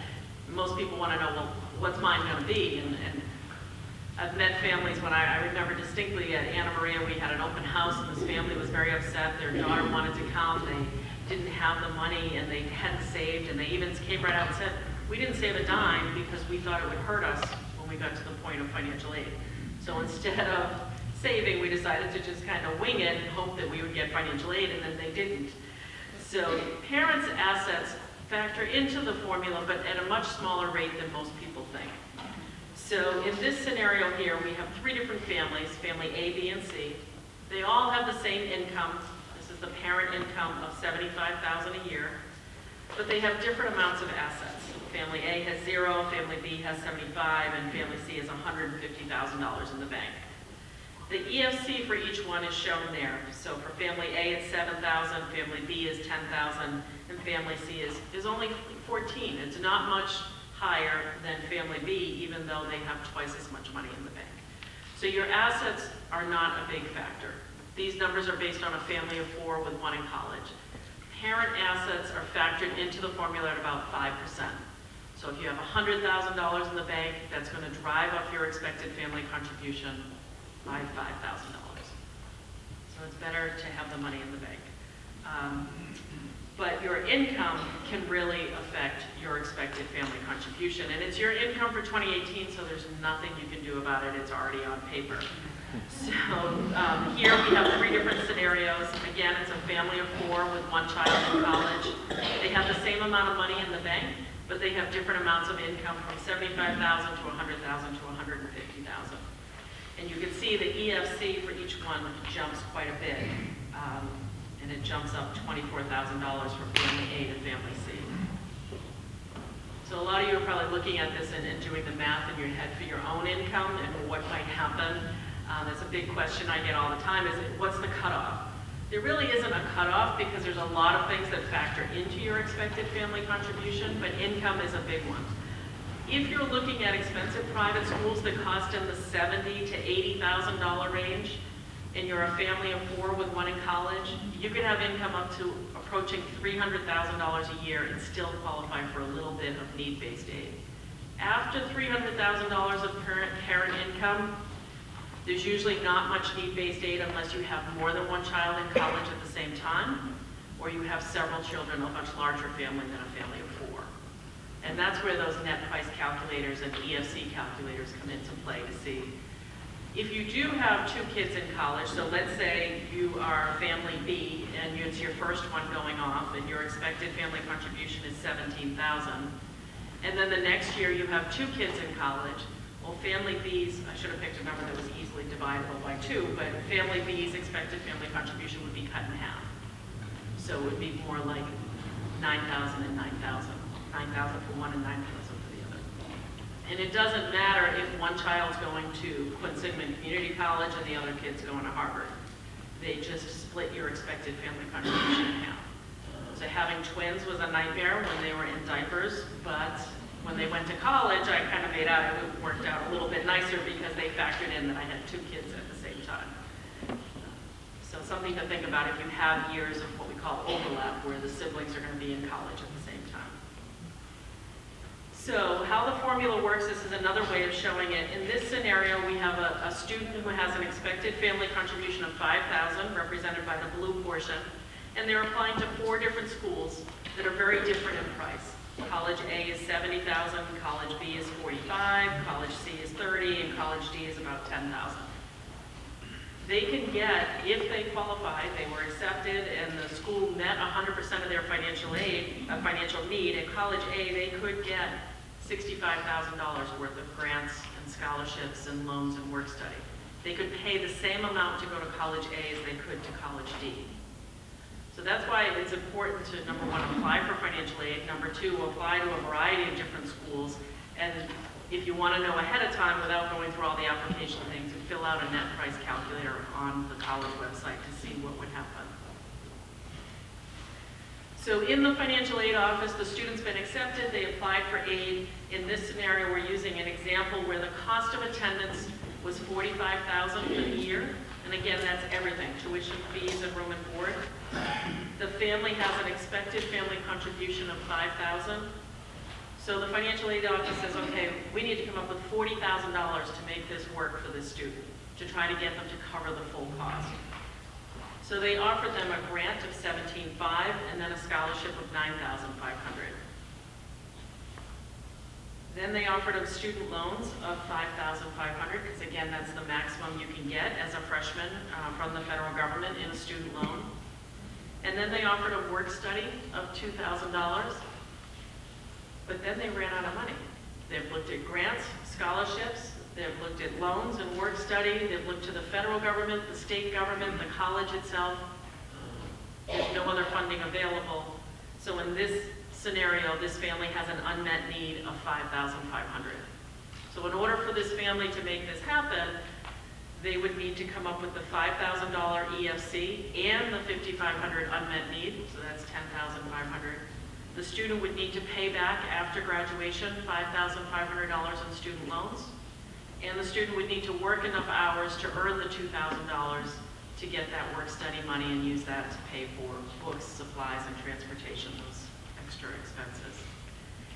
most people want to know, well, what's mine going to be? And I've met families when I remember distinctly at Anna Maria, we had an open house and this family was very upset. Their daughter wanted to come. They didn't have the money and they hadn't saved, and they even came right out and said, we didn't save a dime because we thought it would hurt us when we got to the point of financial aid. So instead of saving, we decided to just kind of wing it and hope that we would get financial aid, and then they didn't. So parents' assets factor into the formula, but at a much smaller rate than most people think. So in this scenario here, we have three different families, family A, B, and C. They all have the same income. This is the parent income of $75,000 a year, but they have different amounts of assets. Family A has 0, family B has 75, and family C has $150,000 in the bank. The EFC for each one is shown there. So for family A, it's $7,000, family B is $10,000, and family C is only $14,000. It's not much higher than family B, even though they have twice as much money in the bank. So your assets are not a big factor. These numbers are based on a family of 4 with 1 in college. Parent assets are factored into the formula at about 5%. So if you have $100,000 in the bank, that's going to drive up your expected family contribution by $5,000. So it's better to have the money in the bank. But your income can really affect your expected family contribution. And it's your income for 2018, so there's nothing you can do about it. It's already on paper. So here we have 3 different scenarios. Again, it's a family of 4 with 1 child in college. They have the same amount of money in the bank, but they have different amounts of income from $75,000 to $100,000 to $150,000. And you can see the EFC for each one jumps quite a bit. And it jumps up $24,000 from family A to family C. So a lot of you are probably looking at this and doing the math in your head for your own income and what might happen. That's a big question I get all the time, is what's the cutoff? There really isn't a cutoff because there's a lot of things that factor into your expected family contribution, but income is a big one. If you're looking at expensive private schools that cost in the $70,000 to $80,000 range, and you're a family of 4 with 1 in college, you can have income up to approaching $300,000 a year and still qualify for a little bit of need-based aid. After $300,000 of parent income, there's usually not much need-based aid unless you have more than 1 child in college at the same time, or you have several children, a much larger family than a family of 4. And that's where those net price calculators and EFC calculators come into play to see. If you do have 2 kids in college, so let's say you are family B and it's your first one going off and your expected family contribution is $17,000, and then the next year you have 2 kids in college, well, family B's, I should have picked a number that was easily dividable by 2, but family B's expected family contribution would be cut in half. So it would be more like $9,000 and $9,000. $9,000 for one and $9,000 for the other. And it doesn't matter if one child's going to Quincy Community College and the other kid's going to Harvard. They just split your expected family contribution in half. So having twins was a nightmare when they were in diapers, but when they went to college, I kind of made out it worked out a little bit nicer because they factored in that I had 2 kids at the same time. So something to think about if you have years of what we call overlap, where the siblings are going to be in college at the same time. So how the formula works, this is another way of showing it. In this scenario, we have a student who has an expected family contribution of $5,000, represented by the blue portion, and they're applying to 4 different schools that are very different in price. College A is $70,000, College B is $45,000, College C is $30,000, and College D is about $10,000. They can get, if they qualified, they were accepted, and the school met 100% of their financial need. At College A, they could get $65,000 worth of grants and scholarships and loans and work study. They could pay the same amount to go to College A as they could to College D. So that's why it's important to, number 1, apply for financial aid, number 2, apply to a variety of different schools, and if you want to know ahead of time without going through all the application things, you fill out a net price calculator on the college website to see what would happen. So in the financial aid office, the student's been accepted, they applied for aid. In this scenario, we're using an example where the cost of attendance was $45,000 for the year. And again, that's everything, tuition, fees, and room and board. The family has an expected family contribution of $5,000. So the financial aid office says, okay, we need to come up with $40,000 to make this work for this student, to try to get them to cover the full cost. So they offered them a grant of $17,500 and then a scholarship of $9,500. Then they offered them student loans of $5,500, because again, that's the maximum you can get as a freshman from the federal government in a student loan. And then they offered a work study of $2,000, but then they ran out of money. They've looked at grants, scholarships, they've looked at loans and work study, they've looked to the federal government, the state government, the college itself. There's no other funding available. So in this scenario, this family has an unmet need of $5,500. So in order for this family to make this happen, they would need to come up with the $5,000 EFC and the $5,500 unmet need, so that's $10,500. The student would need to pay back after graduation $5,500 in student loans, and the student would need to work enough hours to earn the $2,000 to get that work study money and use that to pay for books, supplies, and transportation, those extra expenses.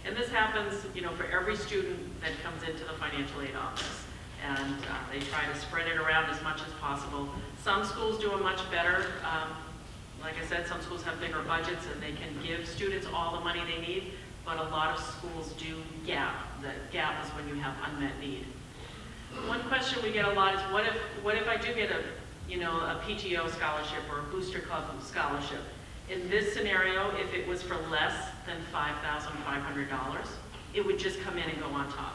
And this happens, for every student that comes into the financial aid office. And they try to spread it around as much as possible. Some schools do a much better. Like I said, some schools have bigger budgets and they can give students all the money they need, but a lot of schools do gap. The gap is when you have unmet need. One question we get a lot is, what if I do get a PTO scholarship or a booster club scholarship? In this scenario, if it was for less than $5,500, it would just come in and go on top.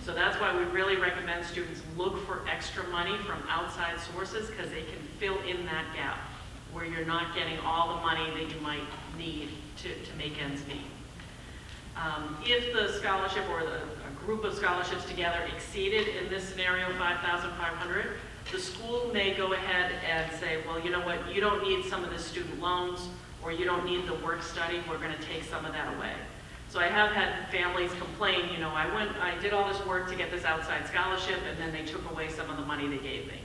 So that's why we really recommend students look for extra money from outside sources, because they can fill in that gap where you're not getting all the money that you might need to make ends meet. If the scholarship or a group of scholarships together exceeded, in this scenario, $5,500, the school may go ahead and say, well, you know what, you don't need some of the student loans, or you don't need the work study, we're going to take some of that away. So I have had families complain, I did all this work to get this outside scholarship, and then they took away some of the money they gave me.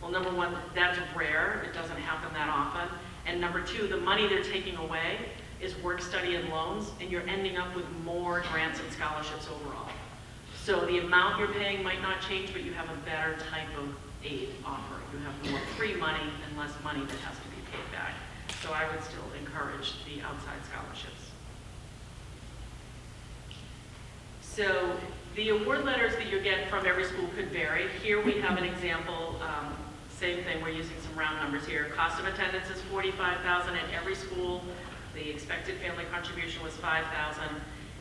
Well, number one, that's rare. It doesn't happen that often. And number two, the money they're taking away is work study and loans, and you're ending up with more grants and scholarships overall. So the amount you're paying might not change, but you have a better type of aid offer. You have more free money and less money that has to be paid back. So I would still encourage the outside scholarships. So the award letters that you get from every school could vary. Here we have an example, same thing, we're using some round numbers here. Cost of attendance is $45,000 at every school. The expected family contribution was $5,000.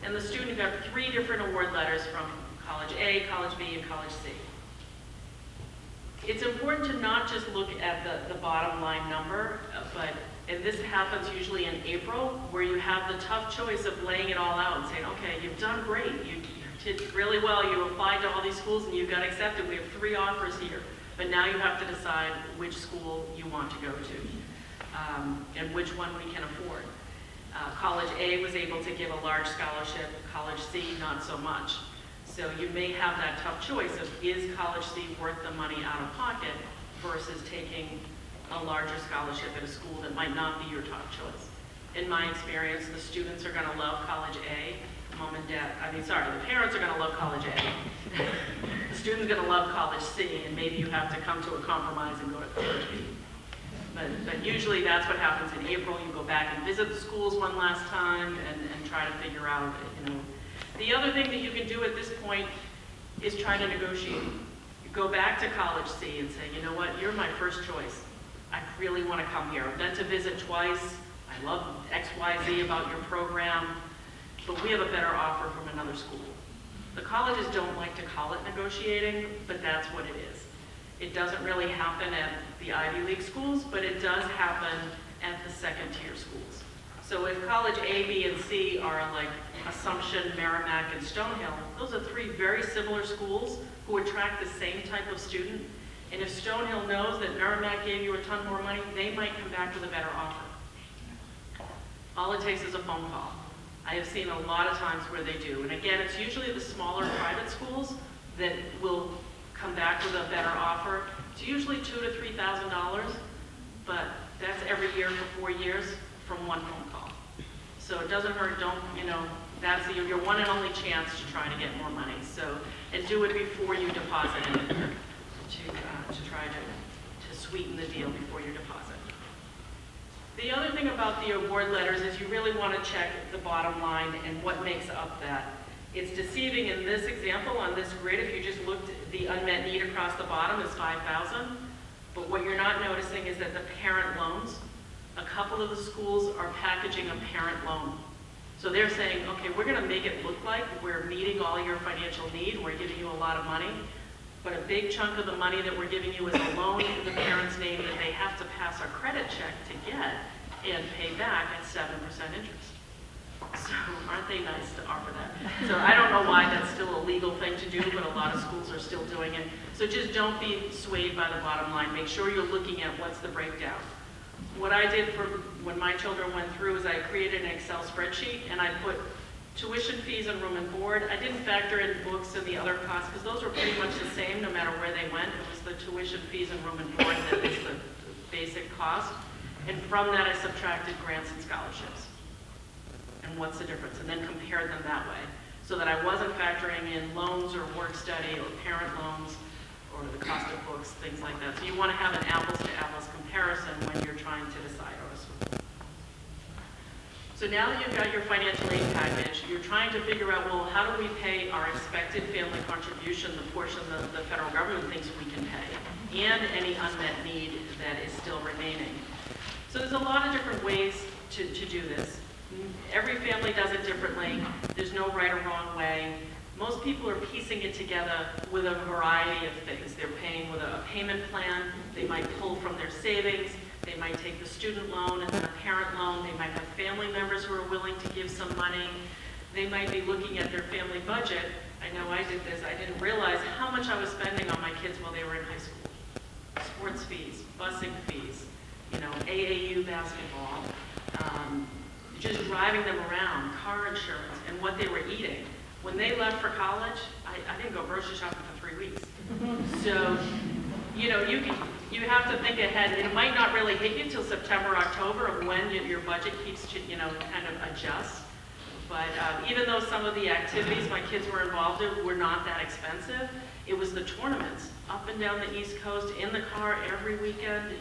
And the student got 3 different award letters from College A, College B, and College C. It's important to not just look at the bottom line number, and this happens usually in April, where you have the tough choice of laying it all out and saying, okay, you've done great. You're did really well, you applied to all these schools and you got accepted. We have 3 offers here, but now you have to decide which school you want to go to and which one we can afford. College A was able to give a large scholarship, College C not so much. So you may have that tough choice of, is College C worth the money out of pocket versus taking a larger scholarship at a school that might not be your top choice. In my experience, the students are going to love College A, the parents are going to love College A. The student's going to love College C, and maybe you have to come to a compromise and go to College B. But usually that's what happens in April. You go back and visit the schools one last time and try to figure out, you know. The other thing that you can do at this point is try to negotiate. You go back to College C and say, you know what, you're my first choice. I really want to come here. I've been to visit twice. I love X, Y, Z about your program, but we have a better offer from another school. The colleges don't like to call it negotiating, but that's what it is. It doesn't really happen at the Ivy League schools, but it does happen at the second tier schools. So if College A, B, and C are like Assumption, Merrimack, and Stonehill, those are 3 very similar schools who attract the same type of student. And if Stonehill knows that Merrimack gave you a ton more money, they might come back with a better offer. All it takes is a phone call. I have seen a lot of times where they do. And again, it's usually the smaller private schools that will come back with a better offer. It's usually $2,000 to $3,000, but that's every year for 4 years from one phone call. So it doesn't hurt, that's your one and only chance to try to get more money. So, and do it before you deposit it to try to sweeten the deal before you deposit. The other thing about the award letters is you really want to check the bottom line and what makes up that. It's deceiving in this example on this grid. If you just looked, the unmet need across the bottom is 5,000. But what you're not noticing is that the parent loans, a couple of the schools are packaging a parent loan. So they're saying, okay, we're going to make it look like we're meeting all your financial need. We're giving you a lot of money. But a big chunk of the money that we're giving you is a loan in the parent's name that they have to pass a credit check to get and pay back at 7% interest. So aren't they nice to offer that? So I don't know why that's still a legal thing to do, but a lot of schools are still doing it. So just don't be swayed by the bottom line. Make sure you're looking at what's the breakdown. What I did for when my children went through is I created an Excel spreadsheet and I put tuition fees and room and board. I didn't factor in books and the other costs because those were pretty much the same no matter where they went. It was the tuition fees and room and board that was the basic cost. And from that I subtracted grants and scholarships. And what's the difference? And then compared them that way. So that I wasn't factoring in loans or work study or parent loans or the cost of books, things like that. So you want to have an apples to apples comparison when you're trying to decide on a school. So now that you've got your financial aid package, you're trying to figure out, well, how do we pay our expected family contribution, the portion that the federal government thinks we can pay, and any unmet need that is still remaining. So there's a lot of different ways to do this. Every family does it differently. There's no right or wrong way. Most people are piecing it together with a variety of things. They're paying with a payment plan. They might pull from their savings. They might take the student loan and then a parent loan. They might have family members who are willing to give some money. They might be looking at their family budget. I know I did this. I didn't realize how much I was spending on my kids while they were in high school. Sports fees, busing fees, AAU basketball, just driving them around, car insurance, and what they were eating. When they left for college, I didn't go grocery shopping for 3 weeks. So, you have to think ahead. It might not really hit you till September, October, of when your budget keeps, kind of adjusts. But even though some of the activities my kids were involved in were not that expensive, it was the tournaments up and down the East Coast, in the car every weekend,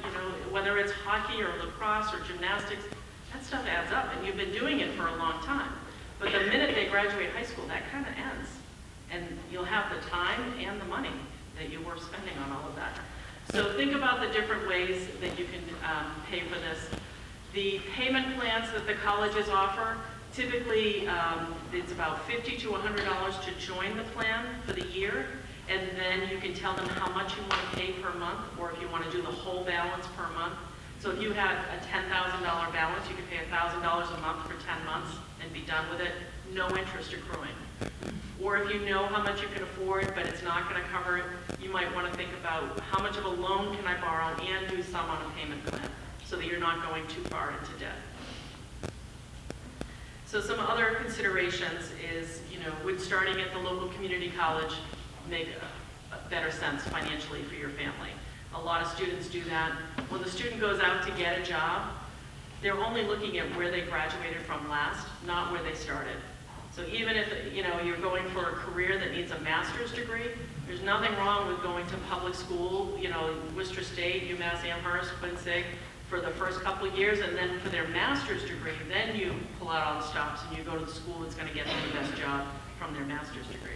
whether it's hockey or lacrosse or gymnastics, that stuff adds up, and you've been doing it for a long time. But the minute they graduate high school, that kind of ends. And you'll have the time and the money that you were spending on all of that. So think about the different ways that you can pay for this. The payment plans that the colleges offer, typically it's about $50 to $100 to join the plan for the year. And then you can tell them how much you want to pay per month, or if you want to do the whole balance per month. So if you had a $10,000 balance, you could pay $1,000 a month for 10 months and be done with it. no interest accruing. Or if you know how much you can afford, but it's not going to cover it, you might want to think about how much of a loan can I borrow and do some on a payment plan so that you're not going too far into debt. So some other considerations is, would starting at the local community college make a better sense financially for your family? A lot of students do that. When the student goes out to get a job, they're only looking at where they graduated from last, not where they started. So even if you're going for a career that needs a master's degree, there's nothing wrong with going to public school, Worcester State, UMass Amherst, Quincy, for the first couple of years, and then for their master's degree, then you pull out all the stops and you go to the school that's going to get them the best job from their master's degree.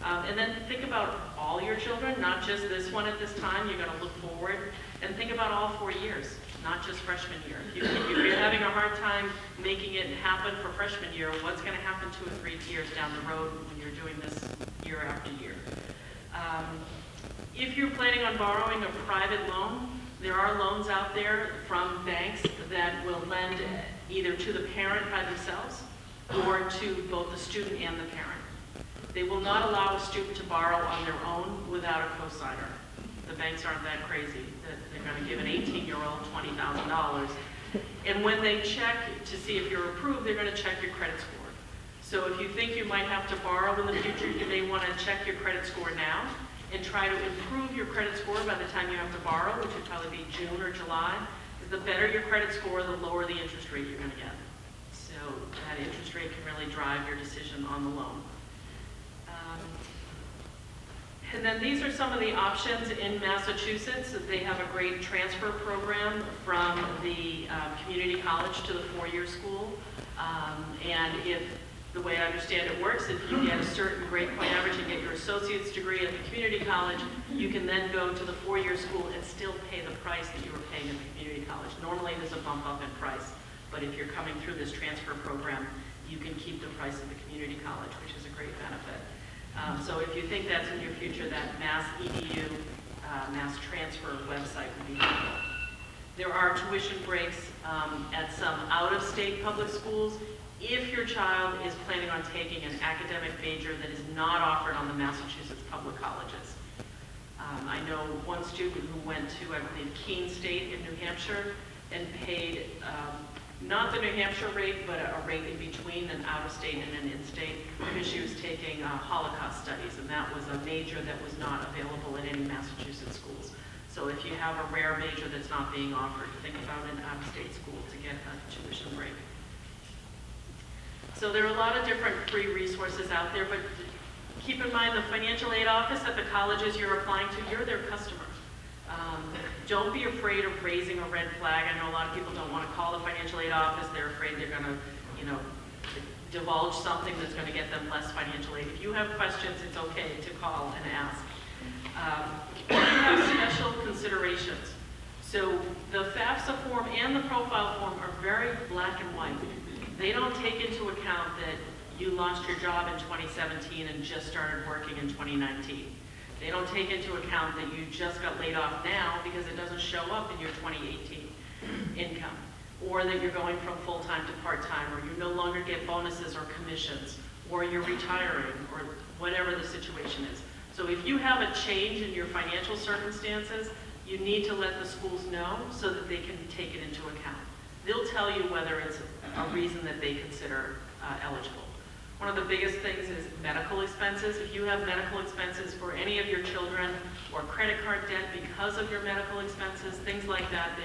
And then think about all your children, not just this one at this time. You're going to look forward and think about all 4 years, not just freshman year. If you're having a hard time making it happen for freshman year, what's going to happen 2 or 3 years down the road when you're doing this year after year? If you're planning on borrowing a private loan, there are loans out there from banks that will lend either to the parent by themselves or to both the student and the parent. They will not allow a student to borrow on their own without a cosigner. The banks aren't that crazy that they're going to give an 18-year-old $20,000. And when they check to see if you're approved, they're going to check your credit score. So if you think you might have to borrow in the future, you may want to check your credit score now and try to improve your credit score by the time you have to borrow, which would probably be June or July. The better your credit score, the lower the interest rate you're going to get. So that interest rate can really drive your decision on the loan. And then these are some of the options in Massachusetts. They have a great transfer program from the community college to the four-year school. And if the way I understand it works, if you get a certain grade point average and get your associate's degree at the community college, you can then go to the four-year school and still pay the price that you were paying at the community college. Normally there's a bump up in price, but if you're coming through this transfer program, you can keep the price of the community college, which is a great benefit. So if you think that's in your future, that Mass EDU, Mass Transfer website would be helpful. There are tuition breaks at some out-of-state public schools if your child is planning on taking an academic major that is not offered on the Massachusetts public colleges. I know one student who went to, I believe, Keene State in New Hampshire and paid not the New Hampshire rate, but a rate in between an out-of-state and an in-state, because she was taking Holocaust studies, and that was a major that was not available in any Massachusetts schools. So if you have a rare major that's not being offered, think about an out-of-state school to get a tuition break. So there are a lot of different free resources out there, but keep in mind the financial aid office at the colleges you're applying to, you're their customer. Don't be afraid of raising a red flag. I know a lot of people don't want to call the financial aid office. They're afraid they're going to, divulge something that's going to get them less financial aid. If you have questions, it's okay to call and ask. You have special considerations. So the FAFSA form and the profile form are very black and white. They don't take into account that you lost your job in 2017 and just started working in 2019. They don't take into account that you just got laid off now because it doesn't show up in your 2018 income, or that you're going from full-time to part-time, or you no longer get bonuses or commissions, or you're retiring, or whatever the situation is. So if you have a change in your financial circumstances, you need to let the schools know so that they can take it into account. They'll tell you whether it's a reason that they consider eligible. One of the biggest things is medical expenses. If you have medical expenses for any of your children, or credit card debt because of your medical expenses, things like that,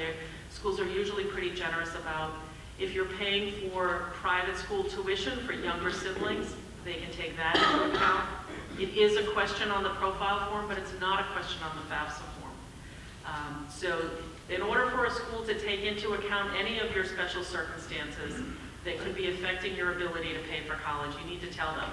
schools are usually pretty generous about. If you're paying for private school tuition for younger siblings, they can take that into account. It is a question on the profile form, but it's not a question on the FAFSA form. So in order for a school to take into account any of your special circumstances that could be affecting your ability to pay for college, you need to tell them.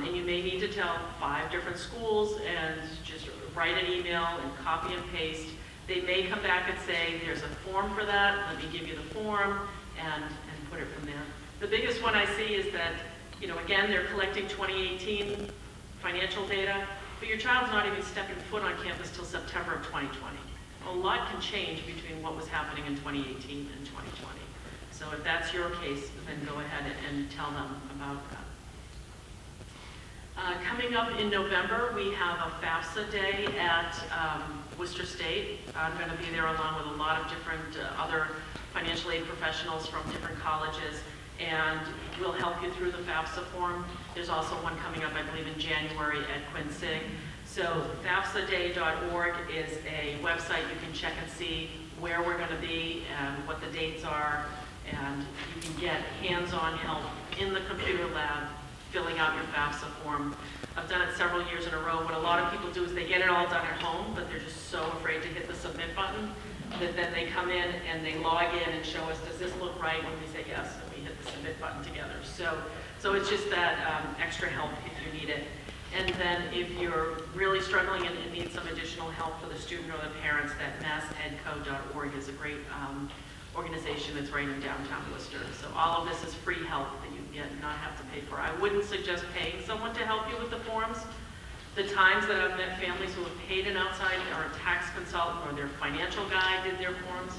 And you may need to tell 5 different schools and just write an email and copy and paste. They may come back and say, there's a form for that, let me give you the form, and put it from there. The biggest one I see is that, again, they're collecting 2018 financial data, but your child's not even stepping foot on campus till September of 2020. A lot can change between what was happening in 2018 and 2020. So if that's your case, then go ahead and tell them about that. Coming up in November, we have a FAFSA day at Worcester State. I'm going to be there along with a lot of different other financial aid professionals from different colleges, and we'll help you through the FAFSA form. There's also one coming up, I believe, in January at Quincy. So FAFSAday.org is a website you can check and see where we're going to be and what the dates are, and you can get hands-on help in the computer lab filling out your FAFSA form. I've done it several years in a row. What a lot of people do is they get it all done at home, but they're just so afraid to hit the submit button that then they come in and they log in and show us, does this look right? And we say yes, and we hit the submit button together. So it's just that extra help if you need it. And then if you're really struggling and need some additional help for the student or the parents, that massedco.org is a great organization that's right in downtown Worcester. So all of this is free help that you can get and not have to pay for. I wouldn't suggest paying someone to help you with the forms. The times that I've met families who have paid an outside or a tax consultant or their financial guy did their forms,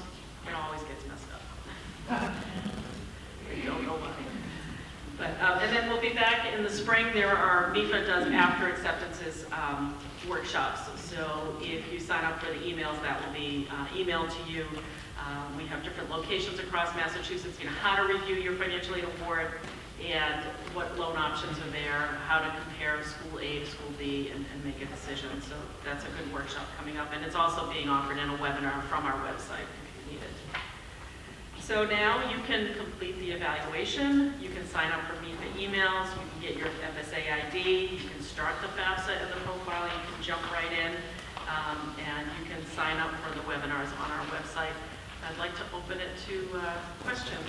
it always gets messed up. I don't know why. But, and then we'll be back in the spring. There are, MIFA does after acceptances workshops. So if you sign up for the emails, that will be emailed to you. We have different locations across Massachusetts, how to review your financial aid award and what loan options are there, how to compare school A to school B and make a decision. So that's a good workshop coming up. And it's also being offered in a webinar from our website if you need it. So now you can complete the evaluation, you can sign up for MIFA emails, you can get your FSA ID, you can start the FAFSA in the profile, you can jump right in, and you can sign up for the webinars on our website. I'd like to open it to questions.